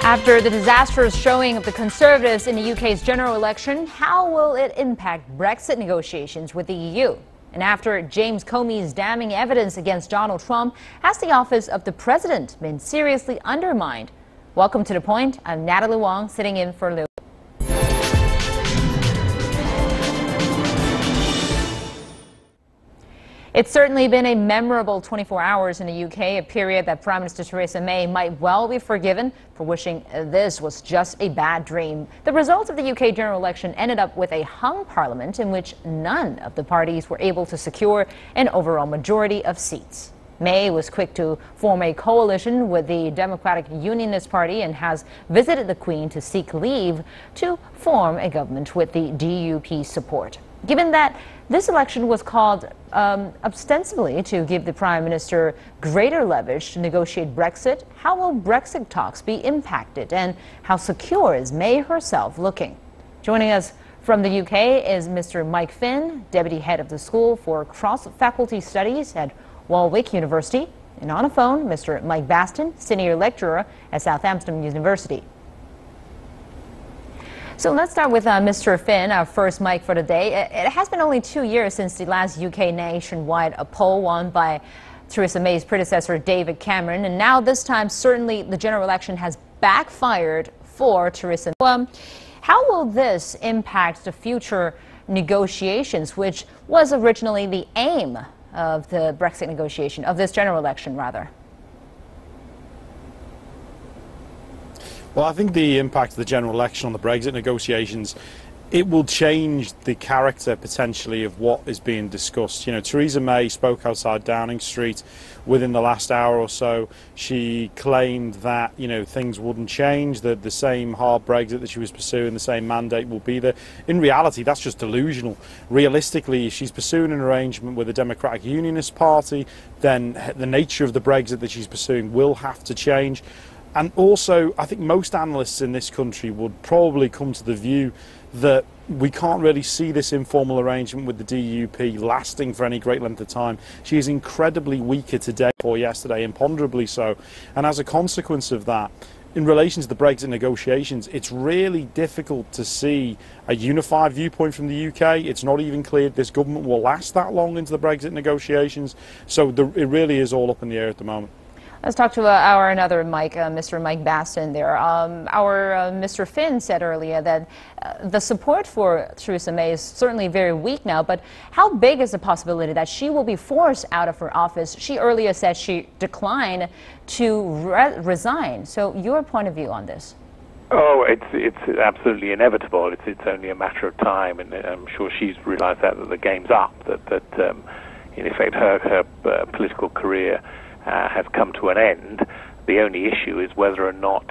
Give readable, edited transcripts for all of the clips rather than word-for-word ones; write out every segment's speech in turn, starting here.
After the disastrous showing of the Conservatives in the UK's general election, how will it impact Brexit negotiations with the EU? And after James Comey's damning evidence against Donald Trump, has the office of the president been seriously undermined? Welcome to The Point. I'm Natalie Wong, sitting in for Lou. It's certainly been a memorable 24 hours in the UK, a period that Prime Minister Theresa May might well be forgiven for wishing this was just a bad dream. The results of the UK general election ended up with a hung parliament in which none of the parties were able to secure an overall majority of seats. May was quick to form a coalition with the Democratic Unionist Party and has visited the Queen to seek leave to form a government with the DUP support. Given that this election was called ostensibly to give the Prime Minister greater leverage to negotiate Brexit, how will Brexit talks be impacted, and how secure is May herself looking? Joining us from the UK is Mr. Mike Finn, Deputy Head of the School for Cross-Faculty Studies at Warwick University, and on the phone, Mr. Mike Baston, Senior Lecturer at Southampton University. So let's start with Mr. Finn, our first mic for the day. It has been only 2 years since the last UK nationwide poll won by Theresa May's predecessor, David Cameron. And now this time, certainly the general election has backfired for Theresa May. How will this impact the future negotiations, which was originally the aim of the Brexit negotiation, of this general election, rather? Well, I think the impact of the general election on the Brexit negotiations, it will change the character potentially of what is being discussed. You know, Theresa May spoke outside Downing Street within the last hour or so. She claimed that, you know, things wouldn't change, that the same hard Brexit that she was pursuing, the same mandate will be there. In reality, that's just delusional. Realistically, if she's pursuing an arrangement with the Democratic Unionist Party, then the nature of the Brexit that she's pursuing will have to change. And also, I think most analysts in this country would probably come to the view that we can't really see this informal arrangement with the DUP lasting for any great length of time. She is incredibly weaker today or yesterday, imponderably so. And as a consequence of that, in relation to the Brexit negotiations, it's really difficult to see a unified viewpoint from the UK. It's not even clear this government will last that long into the Brexit negotiations. So it really is all up in the air at the moment. Let's talk to our another Mike, Mr. Mike Baston there. Mr. Finn said earlier that the support for Theresa May is certainly very weak now, but how big is the possibility that she will be forced out of her office? She earlier said she declined to resign. So your point of view on this? Oh, it's absolutely inevitable. It's only a matter of time, and I'm sure she's realised that the game's up. That in effect her political career has come to an end. The only issue is whether or not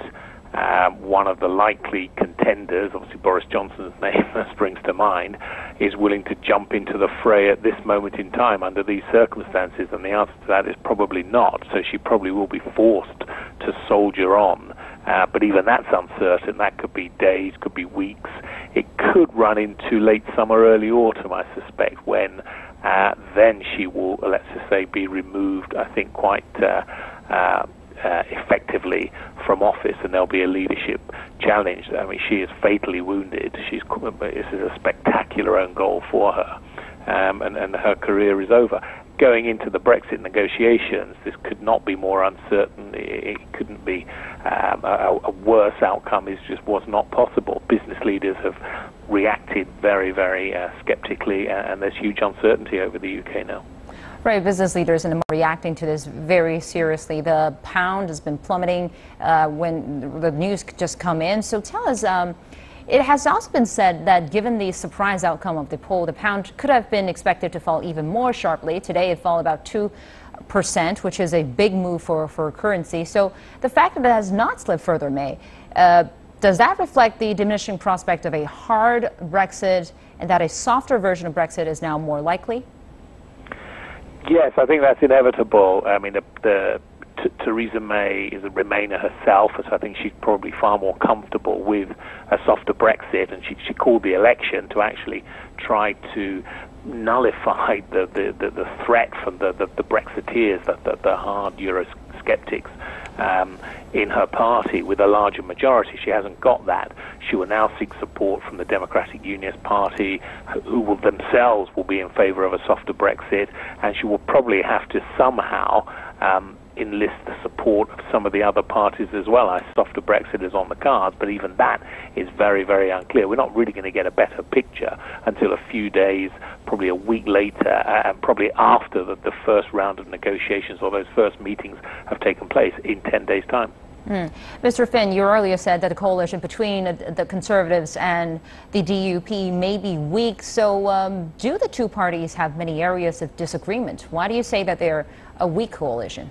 one of the likely contenders, obviously Boris Johnson's name springs to mind, is willing to jump into the fray at this moment in time under these circumstances, and the answer to that is probably not. So she probably will be forced to soldier on, but even that's uncertain. That could be days, could be weeks. It could run into late summer, early autumn, I suspect, when then she will, let's just say, be removed, I think, quite effectively from office, and there'll be a leadership challenge. I mean, she is fatally wounded. This is a spectacular own goal for her, and her career is over. Going into the Brexit negotiations, this could not be more uncertain. It couldn't be a worse outcome. It just was not possible. Business leaders have reacted very, very skeptically, and there's huge uncertainty over the UK now. Right, business leaders are reacting to this very seriously. The pound has been plummeting when the news just come in. So tell us, it has also been said that given the surprise outcome of the poll, the pound could have been expected to fall even more sharply. Today it fell about 2%, which is a big move for currency. So the fact that it has not slipped further, May, does that reflect the diminishing prospect of a hard Brexit and that a softer version of Brexit is now more likely? Yes, I think that's inevitable. I mean, Theresa May is a Remainer herself, so I think she's probably far more comfortable with a softer Brexit, and she called the election to actually try to nullify the threat from the Brexiteers, the hard Eurosceptics, in her party with a larger majority. She hasn't got that. She will now seek support from the Democratic Unionist Party, who will themselves be in favour of a softer Brexit, and she will probably have to somehow enlist the support of some of the other parties as well. A softer Brexit is on the cards, but even that is very, very unclear. We're not really going to get a better picture until a few days, probably a week later, and probably after the first round of negotiations or those first meetings have taken place in 10 days' time. Mr. Finn, you earlier said that a coalition between the Conservatives and the DUP may be weak. So do the two parties have many areas of disagreement? Why do you say that they're a weak coalition?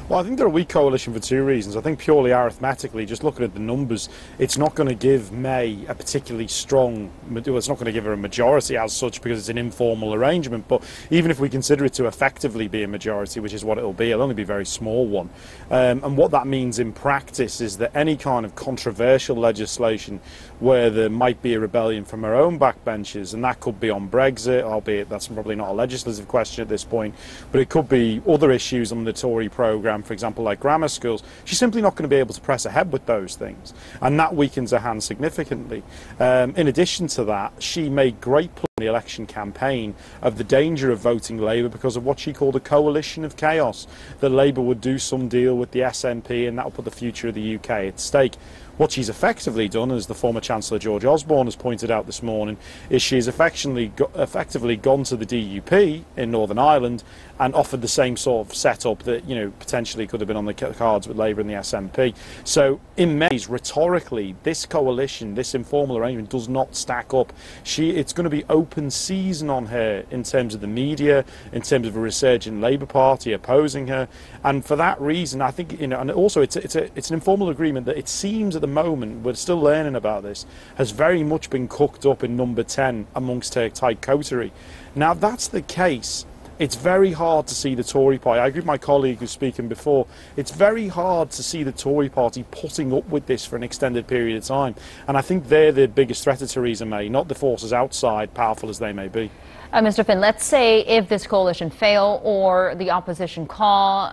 Well, I think they're a weak coalition for two reasons. I think purely arithmetically, just looking at the numbers, it's not going to give May a particularly strong, well, it's not going to give her a majority as such because it's an informal arrangement. But even if we consider it to effectively be a majority, which is what it'll be, it'll only be a very small one. And what that means in practice is that any kind of controversial legislation where there might be a rebellion from her own backbenchers, and that could be on Brexit, albeit that's probably not a legislative question at this point, but it could be other issues on the Tory programme, for example, like grammar schools. She's simply not going to be able to press ahead with those things, and that weakens her hand significantly. In addition to that, she made great play in the election campaign of the danger of voting Labour because of what she called a coalition of chaos, that Labour would do some deal with the SNP and that would put the future of the UK at stake. What she's effectively done, as the former Chancellor George Osborne has pointed out this morning, is she's effectively gone to the DUP in Northern Ireland and offered the same sort of setup that, you know, potentially could have been on the cards with Labour and the SNP. So in May's, rhetorically, this coalition, this informal arrangement does not stack up. It's going to be open season on her in terms of the media, in terms of a resurgent Labour Party opposing her, and for that reason, I think, you know, and also it's an informal agreement that it seems at the moment, we're still learning about this, has very much been cooked up in number 10 amongst her tight coterie. Now, if that's the case, it's very hard to see the Tory party. I agree with my colleague who's speaking before. It's very hard to see the Tory party putting up with this for an extended period of time. And I think they're the biggest threat to Theresa May, not the forces outside, powerful as they may be. Mr. Finn, let's say if this coalition fail or the opposition call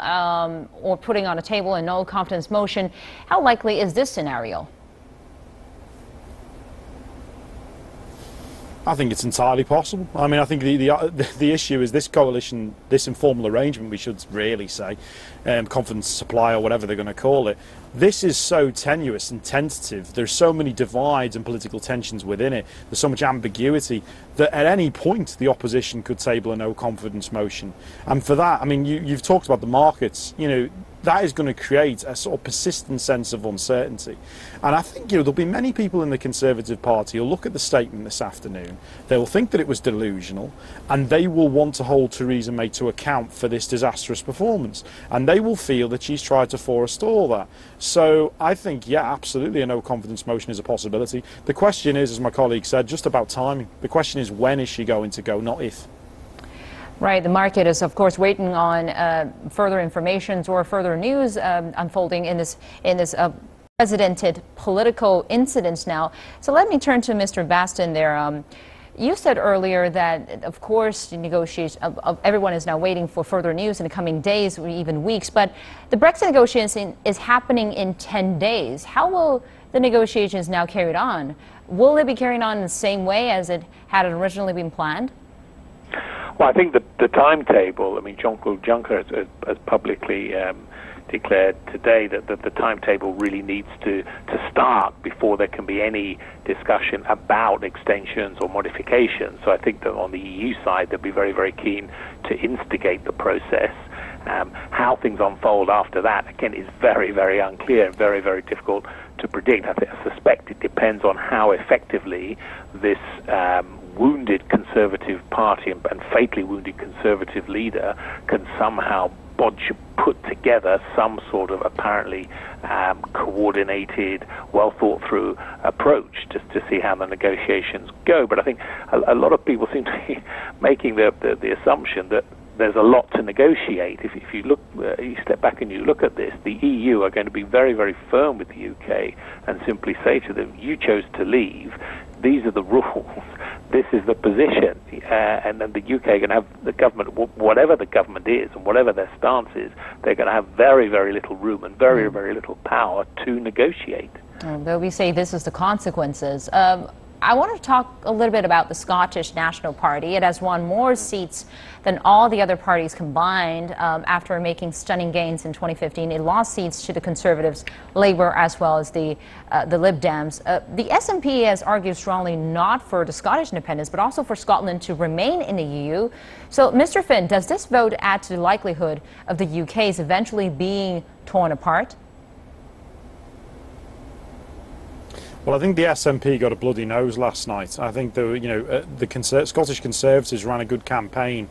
or putting on a table a no confidence motion, how likely is this scenario? I think it's entirely possible. I mean, I think the issue is this coalition, this informal arrangement, we should really say, confidence supply or whatever they're going to call it. This is so tenuous and tentative. There's so many divides and political tensions within it. There's so much ambiguity that at any point the opposition could table a no confidence motion. And for that, I mean, you've talked about the markets. You know, that is going to create a sort of persistent sense of uncertainty. And I think, you know, there'll be many people in the Conservative Party who'll look at the statement this afternoon, they will think that it was delusional, and they will want to hold Theresa May to account for this disastrous performance. And they will feel that she's tried to forestall that. So I think, yeah, absolutely a no confidence motion is a possibility. The question is, as my colleague said, just about timing. The question is, when is she going to go, not if. Right. The market is, of course, waiting on further information or further news unfolding in this unprecedented political incident now. So let me turn to Mr. Baston there. You said earlier that, of course, the negotiation everyone is now waiting for further news in the coming days or even weeks. But the Brexit negotiation is happening in 10 days. How will the negotiations now carried on? Will it be carried on in the same way as it had originally been planned? Well, I think the timetable, I mean, Jean-Claude Juncker has publicly declared today that the timetable really needs to start before there can be any discussion about extensions or modifications. So I think that on the EU side, they'll be very, very keen to instigate the process. How things unfold after that, again, is very, very unclear and very, very difficult to predict. I suspect it depends on how effectively this wounded Conservative Party and fatally wounded Conservative leader can somehow put together some sort of apparently coordinated, well thought through approach just to see how the negotiations go. But I think a lot of people seem to be making the assumption that there's a lot to negotiate. If you look, you step back and you look at this, the EU are going to be very, very firm with the UK and simply say to them, you chose to leave. these are the rules. This is the position, and then the UK are going to have the government, whatever the government is and whatever their stance is, they're going to have very, very little room and very, very little power to negotiate. Though we say this is the consequences. I want to talk a little bit about the Scottish National Party. It has won more seats than all the other parties combined after making stunning gains in 2015. It lost seats to the Conservatives, Labour, as well as the Lib Dems. The SNP has argued strongly not for the Scottish independence, but also for Scotland to remain in the EU. So, Mr. Finn, does this vote add to the likelihood of the UK's eventually being torn apart? Well, I think the SNP got a bloody nose last night. I think the Scottish Conservatives ran a good campaign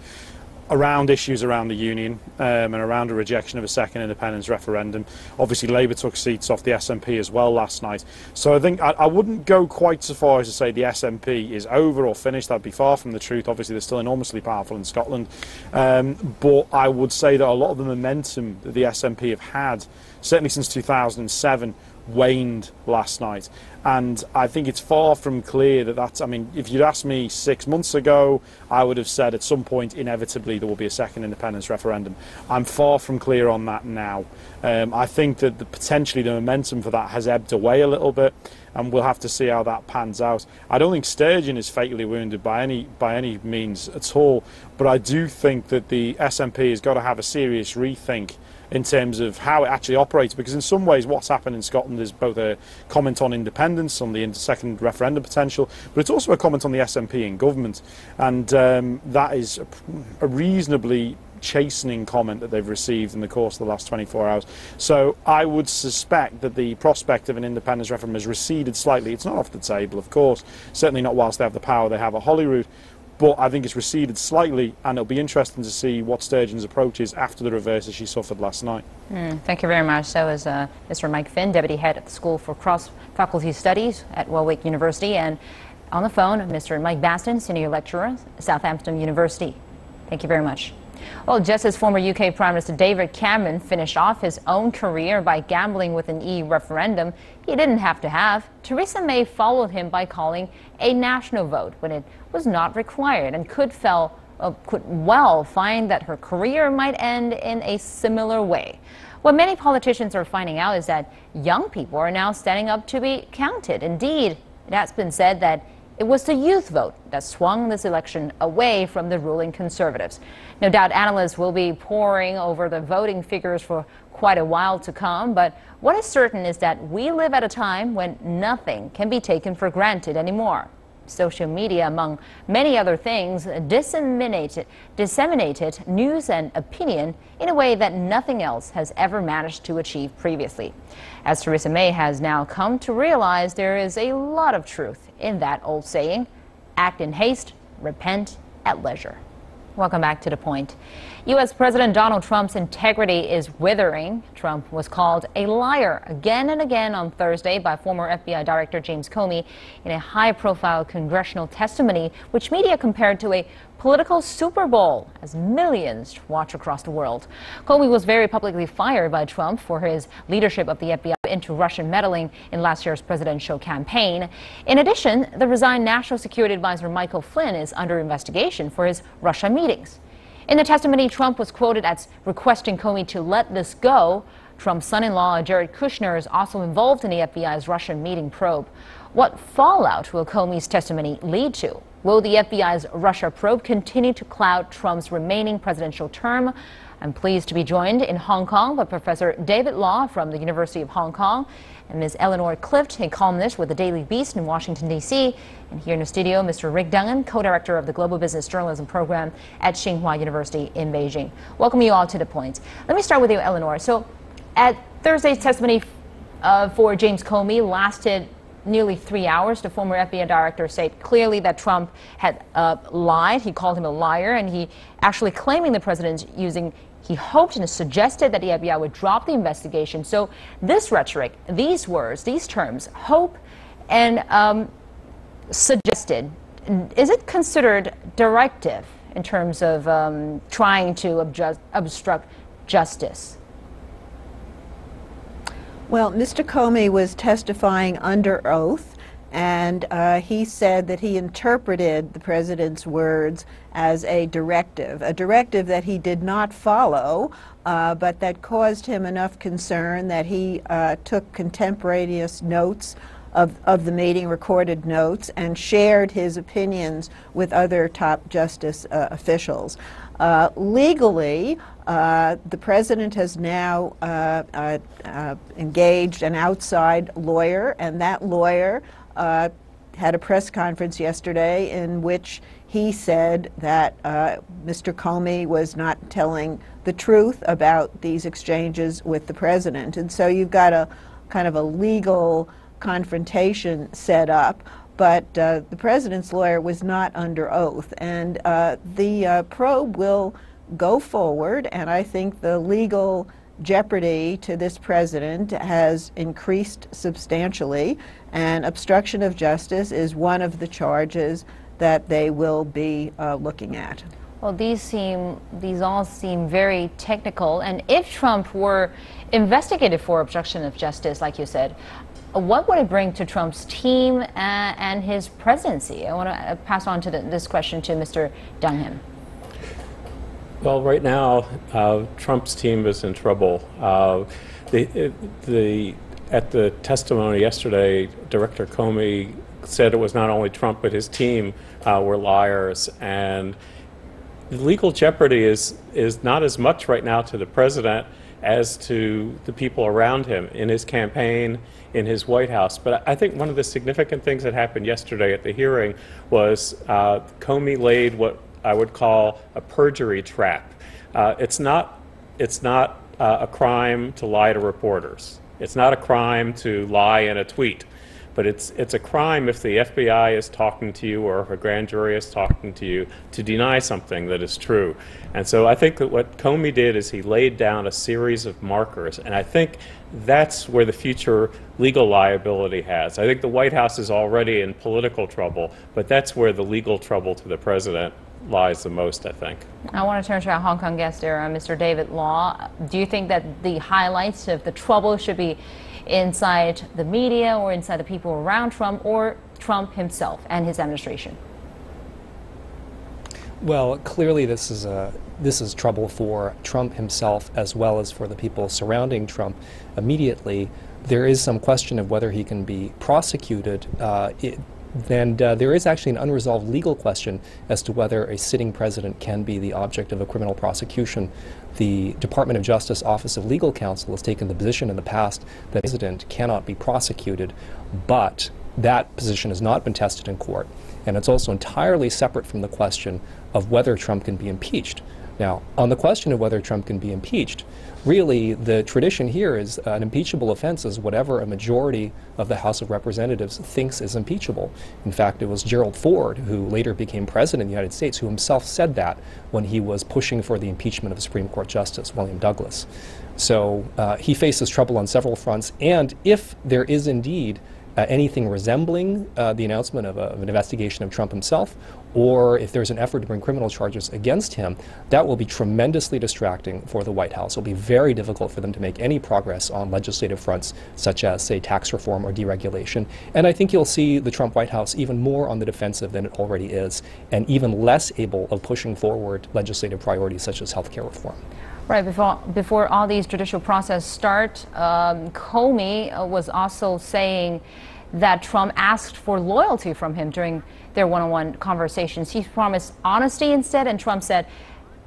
around issues around the union and around a rejection of a second independence referendum. Obviously, Labour took seats off the SNP as well last night. So I think I wouldn't go quite so far as to say the SNP is over or finished. That'd be far from the truth. Obviously, they're still enormously powerful in Scotland. But I would say that a lot of the momentum that the SNP have had, certainly since 2007, waned last night. And I think it's far from clear that that's, I mean, if you'd asked me 6 months ago, I would have said at some point inevitably there will be a second independence referendum. I'm far from clear on that now. I think that potentially the momentum for that has ebbed away a little bit, and we'll have to see how that pans out. I don't think Sturgeon is fatally wounded by any means at all, but I do think that the SNP has got to have a serious rethink in terms of how it actually operates, because in some ways what's happened in Scotland is both a comment on independence, on the second referendum potential, but it's also a comment on the SNP in government, and that is a reasonably chastening comment that they've received in the course of the last 24 hours. So I would suspect that the prospect of an independence referendum has receded slightly. It's not off the table, of course, certainly not whilst they have the power they have at Holyrood. But I think it's receded slightly, and it'll be interesting to see what Sturgeon's approach is after the reverses she suffered last night. Thank you very much. That was Mr. Mike Finn, Deputy Head at the School for Cross-Faculty Studies at Warwick University. And on the phone, Mr. Mike Baston, Senior Lecturer, Southampton University. Thank you very much. Well, just as former UK Prime Minister David Cameron finished off his own career by gambling with an EU referendum he didn't have to have, Theresa May followed him by calling a national vote when it was not required, and could well find that her career might end in a similar way. What many politicians are finding out is that young people are now standing up to be counted. Indeed, it has been said that it was the youth vote that swung this election away from the ruling Conservatives. No doubt analysts will be poring over the voting figures for quite a while to come, but what is certain is that we live at a time when nothing can be taken for granted anymore. Social media, among many other things, disseminated news and opinion in a way that nothing else has ever managed to achieve previously. As Theresa May has now come to realize, there is a lot of truth in that old saying, act in haste, repent at leisure. Welcome back to The Point. U.S. President Donald Trump's integrity is withering. Trump was called a liar again and again on Thursday by former FBI Director James Comey in a high-profile congressional testimony, which media compared to a political Super Bowl as millions watch across the world. Comey was very publicly fired by Trump for his leadership of the FBI into Russian meddling in last year's presidential campaign. In addition, the resigned National Security Advisor Michael Flynn is under investigation for his Russia meetings. In the testimony, Trump was quoted as requesting Comey to let this go. Trump's son-in-law, Jared Kushner, is also involved in the FBI's Russian meeting probe. What fallout will Comey's testimony lead to? Will the FBI's Russia probe continue to cloud Trump's remaining presidential term? I'm pleased to be joined in Hong Kong by Professor David Law from the University of Hong Kong and Ms. Eleanor Clift, a columnist with the Daily Beast in Washington, D.C. And here in the studio, Mr. Rick Dungan, co-director of the Global Business Journalism program at Tsinghua University in Beijing. Welcome you all to The Point. Let me start with you, Eleanor. So at Thursday's testimony for James Comey lasted nearly 3 hours. The former FBI director said clearly that Trump had lied. He called him a liar, and he actually claiming the president he hoped and suggested that the FBI would drop the investigation. So this rhetoric, these words, these terms, hope and suggested, is it considered directive in terms of trying to obstruct justice? Well, Mr. Comey was testifying under oath, And he said that he interpreted the president's words as a directive that he did not follow, but that caused him enough concern that he took contemporaneous notes of the meeting, recorded notes, and shared his opinions with other top justice officials. Legally, the president has now engaged an outside lawyer, and that lawyer had a press conference yesterday in which he said that Mr. Comey was not telling the truth about these exchanges with the president. And so you've got a kind of a legal confrontation set up, but the president's lawyer was not under oath. And the probe will go forward, and I think the legal jeopardy to this president has increased substantially, and obstruction of justice is one of the charges that they will be looking at. Well, these all seem very technical, and if Trump were investigated for obstruction of justice, like you said, what would it bring to Trump's team and his presidency? I want to pass on to this question to Mr. Dunham. Well, right now, Trump's team is in trouble. At the testimony yesterday, Director Comey said it was not only Trump, but his team were liars. And legal jeopardy is not as much right now to the president as to the people around him in his campaign, in his White House. But I think one of the significant things that happened yesterday at the hearing was Comey laid what I would call a perjury trap. It's not a crime to lie to reporters. It's not a crime to lie in a tweet. But it's a crime if the FBI is talking to you or if a grand jury is talking to you to deny something that is true. And so I think that what Comey did is he laid down a series of markers, and I think that's where the future legal liability has. I think the White House is already in political trouble, but that's where the legal trouble to the president lies the most, I think. I want to turn to our Hong Kong guest there, Mr. David Law. Do you think that the highlights of the trouble should be inside the media or inside the people around Trump, or Trump himself and his administration? Well, clearly this is trouble for Trump himself as well as for the people surrounding Trump immediately. There is some question of whether he can be prosecuted. And there is actually an unresolved legal question as to whether a sitting president can be the object of a criminal prosecution. The Department of Justice Office of Legal Counsel has taken the position in the past that the president cannot be prosecuted, but that position has not been tested in court. And it's also entirely separate from the question of whether Trump can be impeached. Now, on the question of whether Trump can be impeached, really the tradition here is an impeachable offense is whatever a majority of the House of Representatives thinks is impeachable. In fact, it was Gerald Ford, who later became president of the United States, who himself said that when he was pushing for the impeachment of Supreme Court Justice William Douglas. So he faces trouble on several fronts, and if there is indeed anything resembling the announcement of an investigation of Trump himself, or if there's an effort to bring criminal charges against him, that will be tremendously distracting for the White House. It will be very difficult for them to make any progress on legislative fronts, such as, say, tax reform or deregulation. And I think you'll see the Trump White House even more on the defensive than it already is, and even less able of pushing forward legislative priorities such as health care reform. Right, before all these judicial processes start, Comey was also saying that Trump asked for loyalty from him during their one-on-one conversations. He promised honesty instead, and Trump said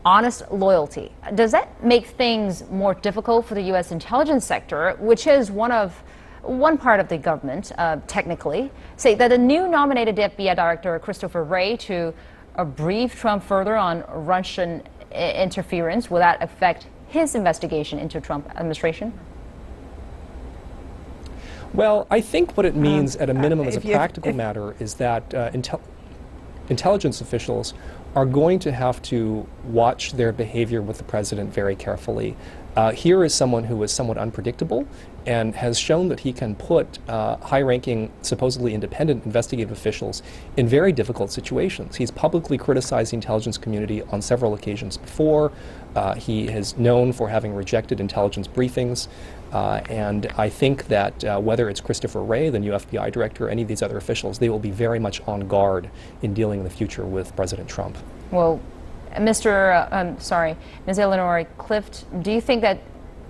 honest loyalty. Does that make things more difficult for the U.S. intelligence sector, which is one part of the government, technically, say that the new nominated FBI Director, Christopher Wray, to brief Trump further on Russian interference? Will that affect his investigation into Trump administration? Well, I think what it means at a minimum as a practical matter is that intelligence officials are going to have to watch their behavior with the president very carefully. Here is someone who is somewhat unpredictable and has shown that he can put high-ranking, supposedly independent investigative officials in very difficult situations. He's publicly criticized the intelligence community on several occasions before. He is known for having rejected intelligence briefings. And I think that whether it's Christopher Wray, the new FBI director, or any of these other officials, they will be very much on guard in dealing in the future with President Trump. Well, Ms. Eleanor Clift, do you think that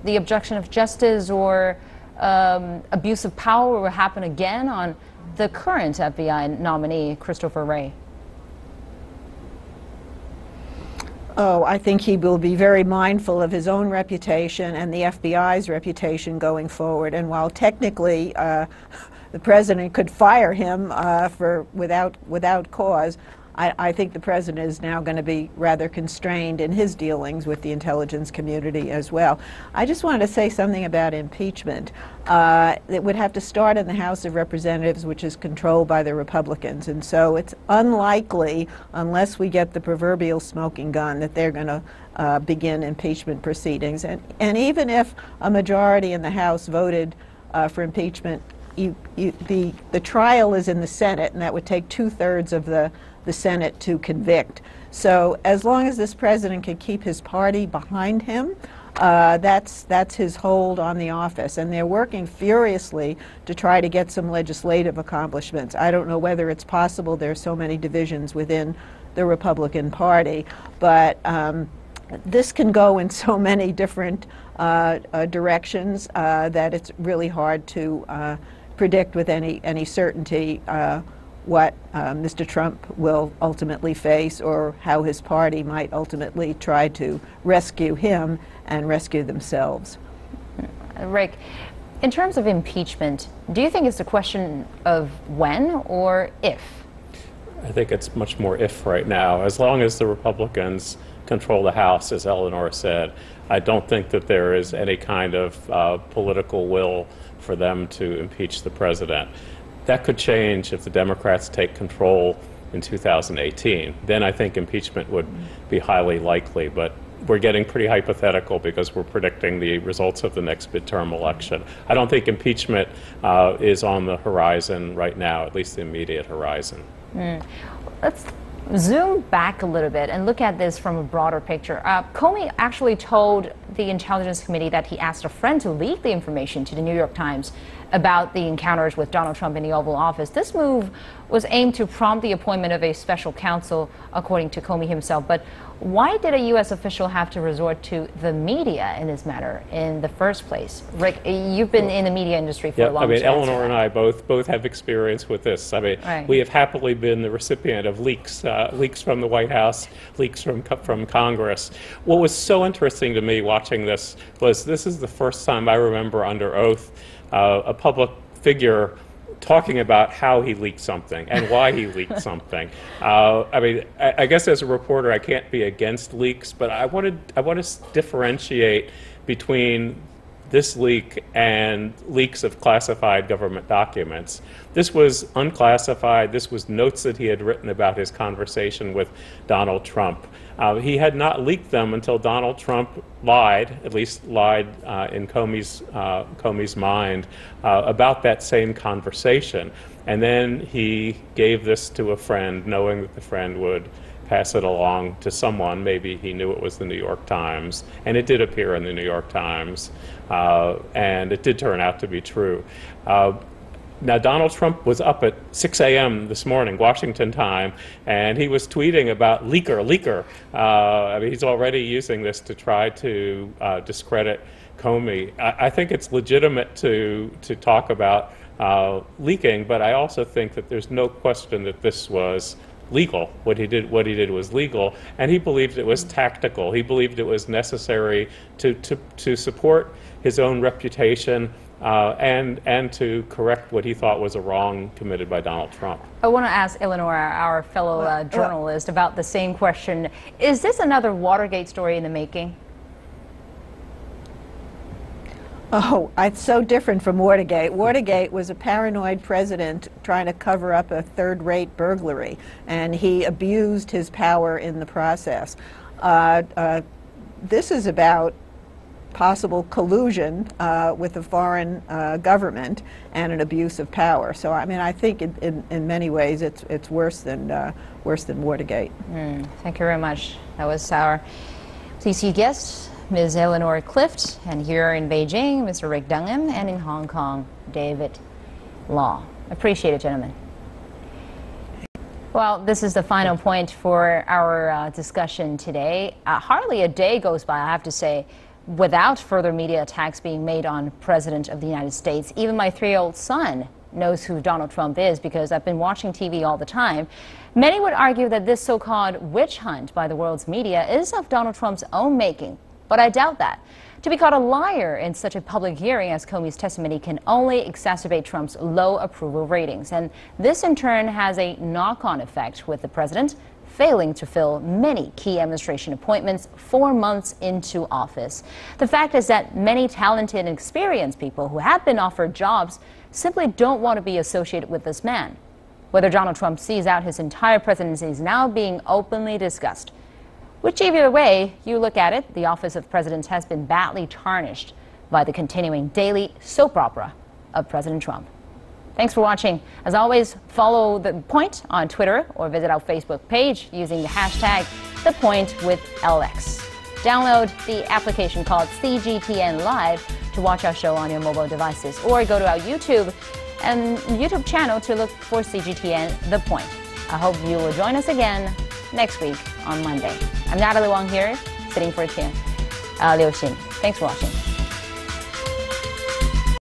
the obstruction of justice or abuse of power will happen again on the current FBI nominee, Christopher Wray? Oh, I think he will be very mindful of his own reputation and the FBI's reputation going forward. And while technically the president could fire him without cause, I think the president is now going to be rather constrained in his dealings with the intelligence community as well. I just wanted to say something about impeachment. It would have to start in the House of Representatives, which is controlled by the Republicans. And so it's unlikely, unless we get the proverbial smoking gun, that they're going to begin impeachment proceedings. And even if a majority in the House voted for impeachment, the trial is in the Senate, and that would take 2/3 of the Senate to convict. So as long as this president can keep his party behind him, that's his hold on the office. And they're working furiously to try to get some legislative accomplishments. I don't know whether it's possible. There are so many divisions within the Republican Party. But this can go in so many different directions that it's really hard to predict with any certainty what Mr. Trump will ultimately face, or how his party might ultimately try to rescue him and rescue themselves. Rick, in terms of impeachment, do you think it's a question of when or if? I think it's much more if right now. As long as the Republicans control the House, as Eleanor said, I don't think that there is any kind of political will for them to impeach the president. That could change if the Democrats take control in 2018. Then I think impeachment would be highly likely, but we're getting pretty hypothetical because we're predicting the results of the next midterm election. I don't think impeachment is on the horizon right now, at least the immediate horizon. Let's zoom back a little bit and look at this from a broader picture. Comey actually told the Intelligence Committee that he asked a friend to leak the information to the New York Times about the encounters with Donald Trump in the Oval Office. This move was aimed to prompt the appointment of a special counsel, according to Comey himself. But why did a U.S. official have to resort to the media in this matter in the first place? Rick, you've been in the media industry for a long time. I mean, Eleanor and I both have experience with this. I mean, right. We have happily been the recipient of leaks from the White House, leaks from Congress. What was so interesting to me watching this was this is the first time I remember under oath a public figure talking about how he leaked something and why he leaked something. I mean, I guess as a reporter, I can't be against leaks, but I want to differentiate between this leak and leaks of classified government documents. This was unclassified. This was notes that he had written about his conversation with Donald Trump. He had not leaked them until Donald Trump lied, at least lied in Comey's mind, about that same conversation. And then he gave this to a friend, knowing that the friend would pass it along to someone. Maybe he knew it was the New York Times, and it did appear in the New York Times, and it did turn out to be true. Now, Donald Trump was up at 6 a.m. this morning, Washington time, and he was tweeting about leaker. I mean, he's already using this to try to discredit Comey. I think it's legitimate to talk about leaking, but I also think that there's no question that this was legal. What he did was legal, and he believed it was tactical. He believed it was necessary to support his own reputation and to correct what he thought was a wrong committed by Donald Trump. I want to ask Eleanor, our fellow journalist, about the same question. Is this another Watergate story in the making? Oh, it's so different from Watergate. Watergate was a paranoid president trying to cover up a third-rate burglary, and he abused his power in the process. This is about possible collusion with a foreign government and an abuse of power. So, I mean, I think in many ways it's worse than Watergate. Thank you very much. That was our CC guest, Ms. Eleanor Clift, and here in Beijing, Mr. Rick Dunham, and in Hong Kong, David Law. Appreciate it, gentlemen. Well, this is the final point for our discussion today. Hardly a day goes by, I have to say, without further media attacks being made on President of the United States. Even my 3-year-old son knows who Donald Trump is because I've been watching TV all the time. Many would argue that this so-called witch hunt by the world's media is of Donald Trump's own making. But I doubt that. To be called a liar in such a public hearing as Comey's testimony can only exacerbate Trump's low approval ratings. And this in turn has a knock-on effect with the president failing to fill many key administration appointments 4 months into office. The fact is that many talented and experienced people who have been offered jobs simply don't want to be associated with this man. Whether Donald Trump sees out his entire presidency is now being openly discussed. Whichever way you look at it, the office of president has been badly tarnished by the continuing daily soap opera of President Trump. Thanks for watching. As always, follow The Point on Twitter or visit our Facebook page using the hashtag ThePointWithLX. Download the application called CGTN Live to watch our show on your mobile devices, or go to our YouTube channel to look for CGTN The Point. I hope you will join us again next week on Monday. I'm Natalie Wong here, sitting for Liu Xin. Thanks for watching.